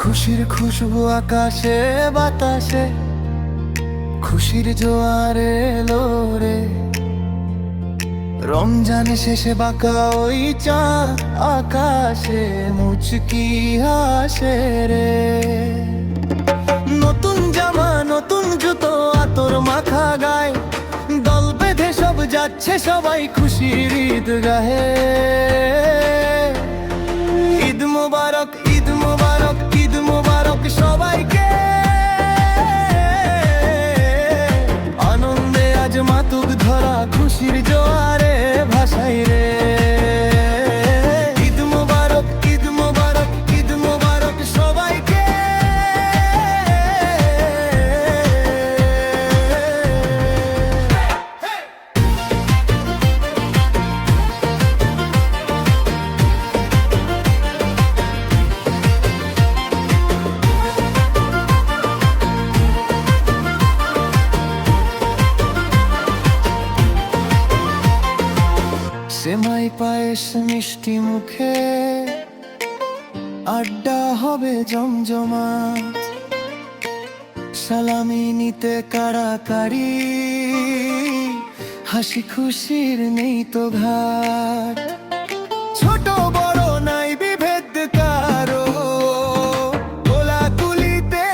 খুশির খুশবু আকাশে বাতাসে, খুশির জোয়ারে এলো রে। রমজান শেষে বাঁকা ওই চাঁদ আকাশে মুচকি হাসে রে। নতুন জামা নতুন জুতো আতর মাখা গায়, দল বেঁধে সব যাচ্ছে সবাই খুশির ঈদ গাহে। ঈদ মোবারক, ঈদ মোবারক, ঈদ মোবারক সবাইকে। আনন্দে আজ মাতুক ধরা খুশির জোয়ারে ভাসাই রে। ঈদ মোবারক, ঈদ মোবারক, ঈদ মোবারক সবাইকে। সেমাই পায়েস মিষ্টি মুখে, আড্ডা হবে জমজমাট। সালামি নিতে কাড়াকাড়ি, হাসি খুশির নেই তো ঘাট। ছোট বড় নাই বিভেদ কারো, কোলাকুলিতে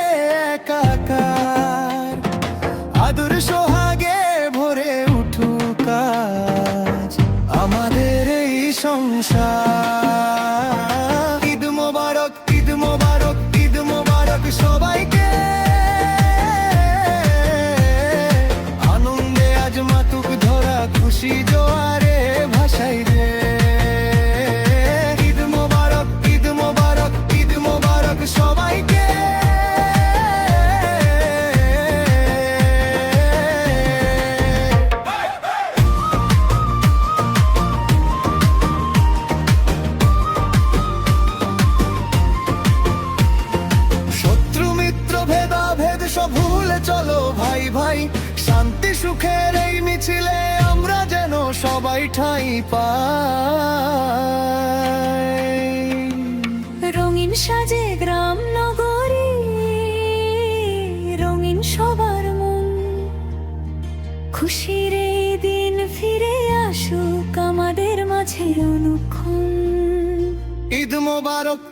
একাকার। আদর সোহাগে ভরে উঠুক আজ আমাদের এই সংসার। ঈদ মোবারক, ঈদ মোবারক, ঈদ মোবারক সবাইকে। আনন্দে আজ মাতুক ধরা খুশি জোয়ারে ভাসাই রে। ঈদ মোবারক, ঈদ মোবারক, ঈদ মোবারক সবাইকে। সব ভুলে চলো ভাই ভাই, শান্তি সুখের এই মিছিলে আমরা যেন সবাই ঠাঁই পাই। রঙিন সাজে গ্রাম নগরী, রঙিন সবার মন। খুশির এই দিন ফিরে আসুক আমাদের মাঝে অনুক্ষণ। ঈদ মোবারক।